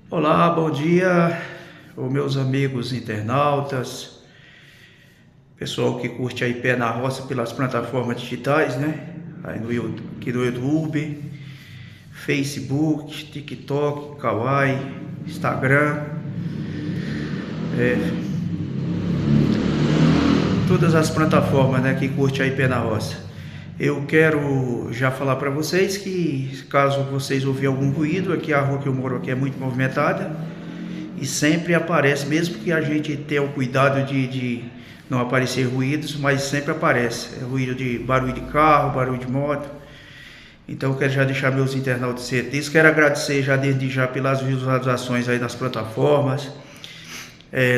Olá, bom dia, os meus amigos internautas, pessoal que curte aí Pé na Roça pelas plataformas digitais, né? Aí no YouTube, aqui no YouTube, Facebook, TikTok, Kawaii, Instagram, todas as plataformas, né, que curte aí Pé na Roça. Eu quero já falar para vocês que, caso vocês ouvirem algum ruído, aqui a rua que eu moro aqui é muito movimentada e sempre aparece, mesmo que a gente tenha o cuidado de não aparecer ruídos, mas sempre aparece. É ruído de barulho de carro, barulho de moto. Então eu quero já deixar meus internautas cientes. Quero agradecer já desde já pelas visualizações aí nas plataformas,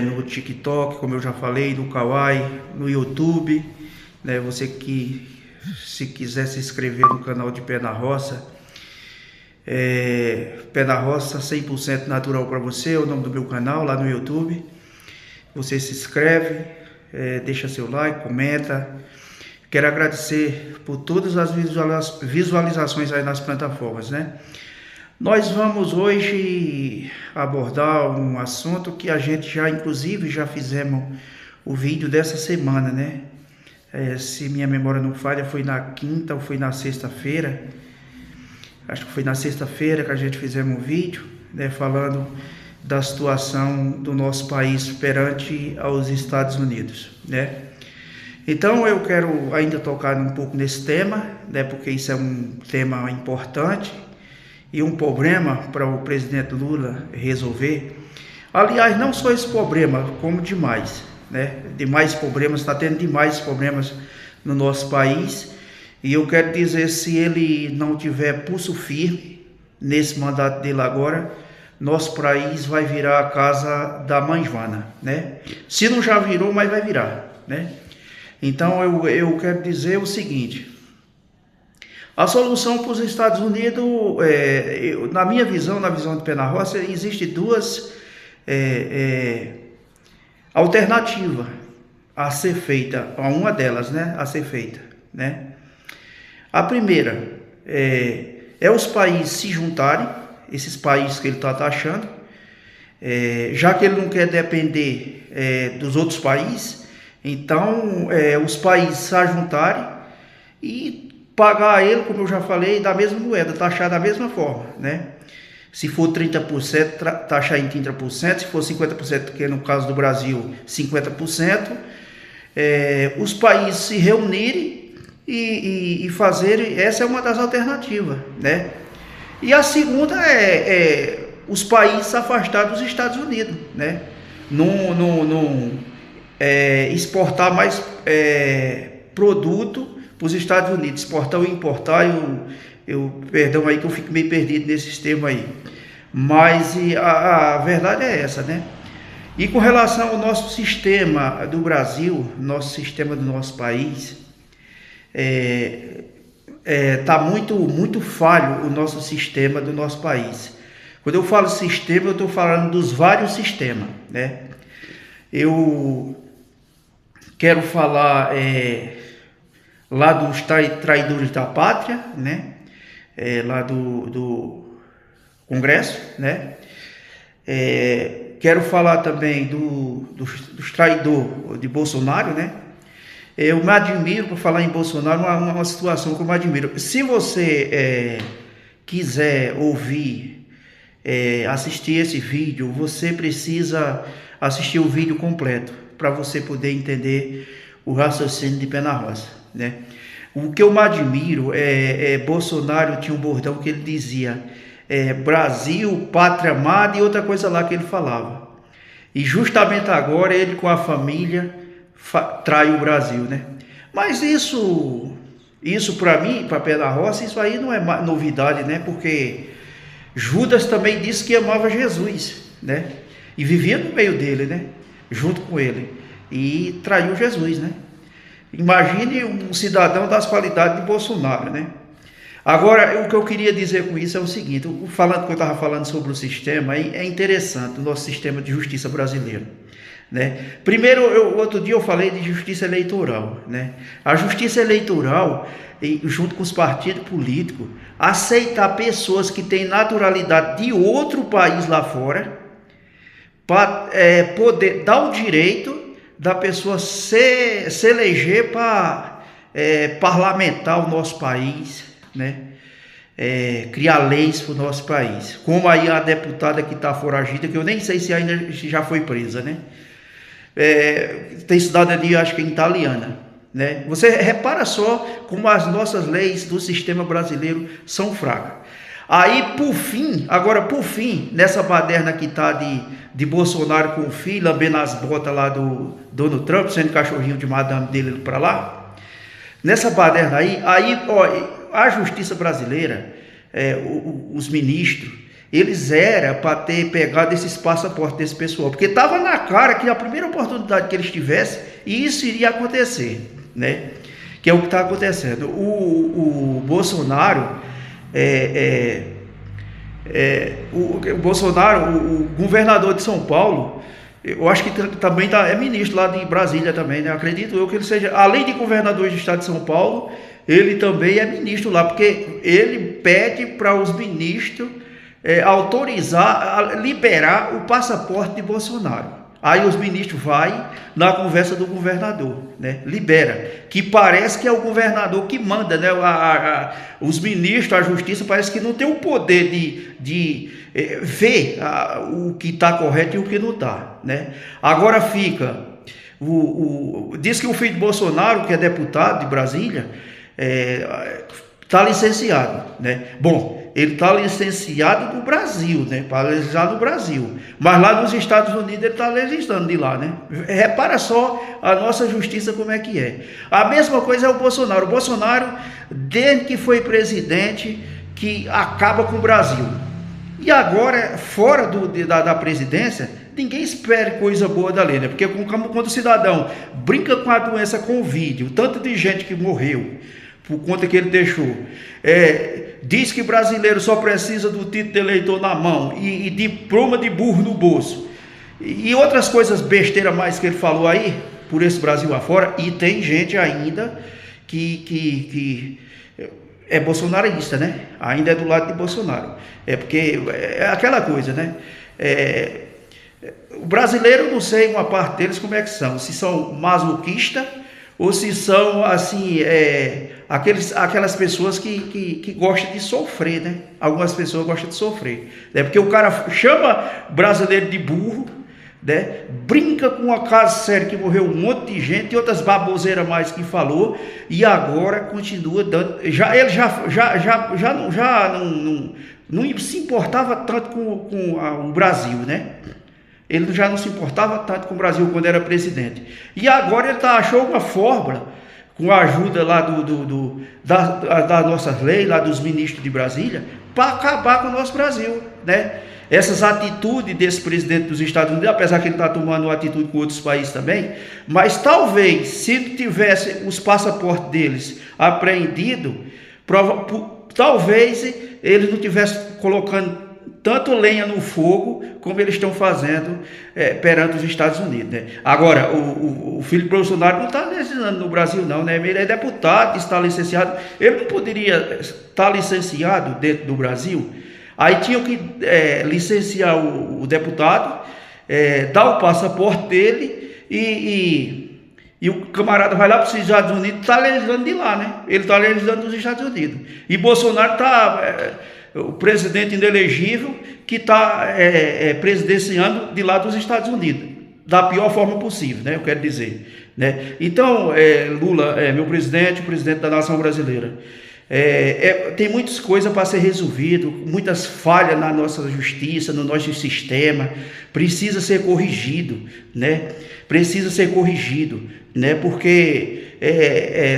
no TikTok, como eu já falei, no Kawaii, no YouTube, né? Você que se quiser se inscrever no canal de Pé na Roça, Pé na Roça 100% natural para você, é o nome do meu canal lá no YouTube. Você se inscreve, deixa seu like, comenta. Quero agradecer por todas as visualizações aí nas plataformas, né? Nós vamos hoje abordar um assunto que a gente já, inclusive, já fizemos o vídeo dessa semana, né? Se minha memória não falha, foi na quinta ou foi na sexta-feira. Acho que foi na sexta-feira que a gente fizemos um vídeo, né, falando da situação do nosso país perante aos Estados Unidos, né? Então eu quero ainda tocar um pouco nesse tema, né, porque isso é um tema importante e um problema para o presidente Lula resolver. Aliás, não só esse problema, como demais, né? Demais problemas, está tendo demais problemas no nosso país. E eu quero dizer, se ele não tiver pulso firme nesse mandato dele agora, nosso país vai virar a casa da mãe Joana, né? Se não já virou, mas vai virar, né? Então eu quero dizer o seguinte: a solução para os Estados Unidos, na minha visão, na visão de Pé na Roça, existe duas alternativas a ser feita, uma delas, né, a ser feita, né? A primeira é os países se juntarem, esses países que ele está taxando, já que ele não quer depender dos outros países, então os países se juntarem e pagar ele, como eu já falei, da mesma moeda, taxar da mesma forma, né? Se for 30%, taxar em 30%, se for 50%, que é no caso do Brasil, 50%, os países se reunirem e fazer, essa é uma das alternativas, né? E a segunda é os países se afastar dos Estados Unidos, né? Não exportar mais produto para os Estados Unidos, exportar ou importar. Perdão aí que eu fico meio perdido nesses termos aí, mas a verdade é essa, né? E com relação ao nosso sistema do Brasil, nosso sistema do nosso país, tá muito falho o nosso sistema do nosso país. Quando eu falo sistema, eu estou falando dos vários sistemas, né? Eu quero falar lá dos traidores da pátria, né? Lá do Congresso, né? Quero falar também dos traidores de Bolsonaro, né? Eu me admiro, por falar em Bolsonaro, uma situação que eu me admiro. Se você quiser ouvir, assistir esse vídeo, você precisa assistir o vídeo completo para você poder entender o raciocínio de Pé na Roça, né? O que eu me admiro Bolsonaro tinha um bordão que ele dizia Brasil, pátria amada e outra coisa lá que ele falava. E justamente agora ele com a família trai o Brasil, né? Mas isso para mim, para Pé na Roça, isso aí não é novidade, né? Porque Judas também disse que amava Jesus, né? E vivia no meio dele, né? Junto com ele. E traiu Jesus, né? Imagine um cidadão das qualidades de Bolsonaro, né? Agora, o que eu queria dizer com isso é o seguinte, quando eu estava falando sobre o sistema, é interessante o nosso sistema de justiça brasileiro, né? Primeiro, outro dia eu falei de justiça eleitoral, né? A justiça eleitoral, junto com os partidos políticos, aceitar pessoas que têm naturalidade de outro país lá fora, para poder dar o direito da pessoa se eleger para parlamentar o nosso país, né? Criar leis para o nosso país. Como aí a deputada que está foragida, que eu nem sei se ainda já foi presa, né? Tem cidadania, acho que é italiana, né? Você repara só como as nossas leis do sistema brasileiro são fracas. Aí, por fim, nessa baderna que está de Bolsonaro com o filho, lambendo as botas lá do Donald Trump, sendo cachorrinho de madame dele para lá, nessa baderna aí ó, a justiça brasileira, os ministros, eles eram para ter pegado esses passaportes desse pessoal, porque estava na cara que a primeira oportunidade que eles tivessem, isso iria acontecer, né? Que é o que está acontecendo. O Bolsonaro, o governador de São Paulo, eu acho que também é ministro lá de Brasília também, né? Acredito eu que ele seja, além de governador do estado de São Paulo, ele também é ministro lá, porque ele pede para os ministros autorizar, liberar o passaporte de Bolsonaro. Aí os ministros vão na conversa do governador, né? Libera, que parece que é o governador que manda, né? Os ministros, a justiça, parece que não tem o poder de ver o que está correto e o que não está, né? Agora diz que o filho de Bolsonaro, que é deputado de Brasília, está licenciado, né? Bom, ele está licenciado no Brasil, né? Para legislar no Brasil. Mas lá nos Estados Unidos ele está legislando de lá, né? Repara só a nossa justiça como é que é. A mesma coisa é o Bolsonaro. O Bolsonaro, desde que foi presidente, que acaba com o Brasil. E agora, fora da presidência, ninguém espera coisa boa dali, né? Porque quando o cidadão brinca com a doença Covid, o tanto de gente que morreu por conta que ele deixou, diz que brasileiro só precisa do título de eleitor na mão e diploma de burro no bolso, e outras coisas besteira mais que ele falou aí, por esse Brasil afora, e tem gente ainda que é bolsonarista, né? Ainda é do lado de Bolsonaro, porque é aquela coisa, né? O brasileiro, não sei uma parte deles como é que são, se são masoquistas ou se são assim, aquelas pessoas que gostam de sofrer, né? Algumas pessoas gostam de sofrer, né? Porque o cara chama brasileiro de burro, né? Brinca com uma caso séria que morreu um monte de gente e outras baboseiras mais que falou, e agora continua dando. Ele já não se importava tanto com o Brasil, né? Ele já não se importava tanto com o Brasil quando era presidente. E agora ele achou uma fórmula, com a ajuda lá das nossas leis, lá dos ministros de Brasília, para acabar com o nosso Brasil, né? Essas atitudes desse presidente dos Estados Unidos, apesar que ele está tomando uma atitude com outros países também, mas talvez, se tivesse os passaportes deles apreendidos, talvez ele não tivesse colocando tanto lenha no fogo como eles estão fazendo perante os Estados Unidos, né? Agora, o filho de Bolsonaro não está legislando no Brasil não, né? Ele é deputado, está licenciado. Ele não poderia estar licenciado dentro do Brasil? Aí tinham que licenciar o deputado, dar o passaporte dele e o camarada vai lá para os Estados Unidos e está legislando de lá, né? Ele está legislando nos Estados Unidos. E Bolsonaro está... o presidente inelegível que está presidenciando de lá dos Estados Unidos, da pior forma possível, né? Eu quero dizer, né? Então, Lula é meu presidente, o presidente da nação brasileira. Tem muitas coisas para ser resolvido, muitas falhas na nossa justiça, no nosso sistema, precisa ser corrigido, né? Precisa ser corrigido, né? Porque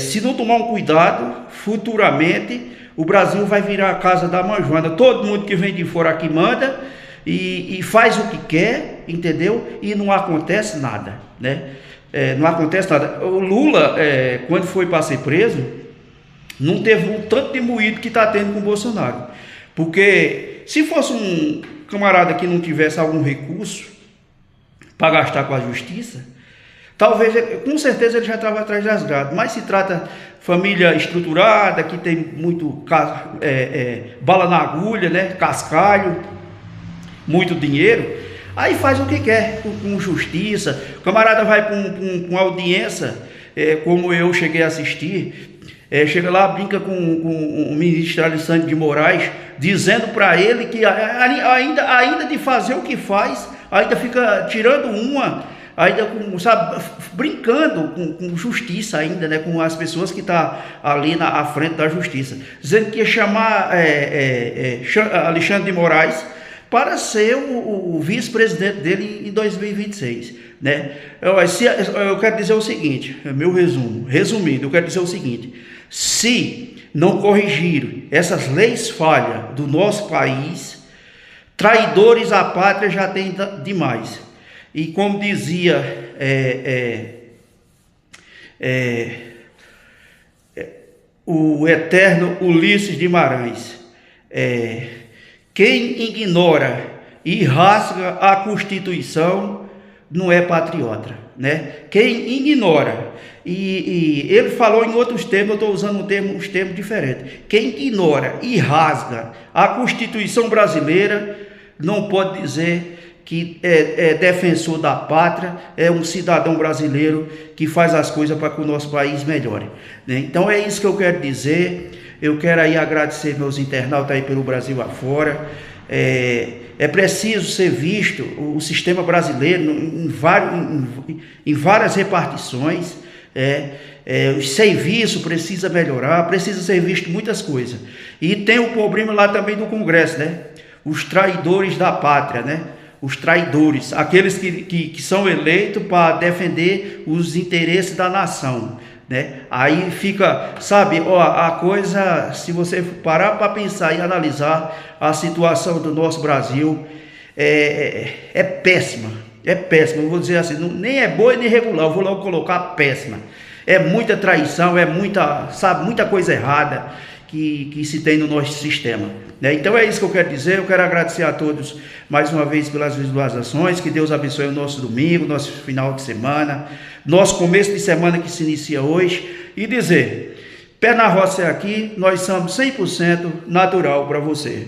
se não tomar um cuidado, futuramente o Brasil vai virar a casa da manjoana. Todo mundo que vem de fora aqui manda e faz o que quer, entendeu? E não acontece nada, né? Não acontece nada. O Lula, quando foi para ser preso, não teve um tanto de moído que está tendo com o Bolsonaro. Porque se fosse um camarada que não tivesse algum recurso para gastar com a justiça, talvez, com certeza ele já estava atrás das grades, mas se trata família estruturada, que tem muito bala na agulha, né, cascalho, muito dinheiro, aí faz o que quer, com justiça. O camarada vai com audiência, como eu cheguei a assistir, chega lá, brinca com o ministro Alexandre de Moraes, dizendo para ele que ainda de fazer o que faz, ainda fica tirando ainda sabe, brincando com justiça ainda, né, com as pessoas que estão ali à frente da justiça, dizendo que ia chamar Alexandre de Moraes para ser o vice-presidente dele em 2026, né? Eu quero dizer o seguinte, meu resumindo, eu quero dizer o seguinte: se não corrigir essas leis falhas do nosso país, traidores à pátria já tem demais. E como dizia o eterno Ulisses Guimarães, quem ignora e rasga a Constituição não é patriota, né? Quem ignora, e ele falou em outros termos, eu estou usando uns termos diferentes. Quem ignora e rasga a Constituição brasileira não pode dizer que é defensor da pátria, é um cidadão brasileiro que faz as coisas para que o nosso país melhore, né? Então é isso que eu quero dizer. Eu quero aí agradecer meus internautas aí pelo Brasil afora. É preciso ser visto o sistema brasileiro em várias repartições. O serviço precisa melhorar, precisa ser visto muitas coisas. E tem o problema lá também do Congresso, né? Os traidores da pátria, né? Os traidores, aqueles que são eleitos para defender os interesses da nação, né? Aí fica, sabe, a coisa, se você parar para pensar e analisar a situação do nosso Brasil, é péssima, eu vou dizer assim, nem é boa nem regular, eu vou logo colocar péssima. É muita traição, muita coisa errada que se tem no nosso sistema, né? Então é isso que eu quero dizer. Eu quero agradecer a todos mais uma vez pelas visualizações. Que Deus abençoe o nosso domingo, nosso final de semana, nosso começo de semana que se inicia hoje, e dizer: Pé na Roça é aqui, nós somos 100% natural para você.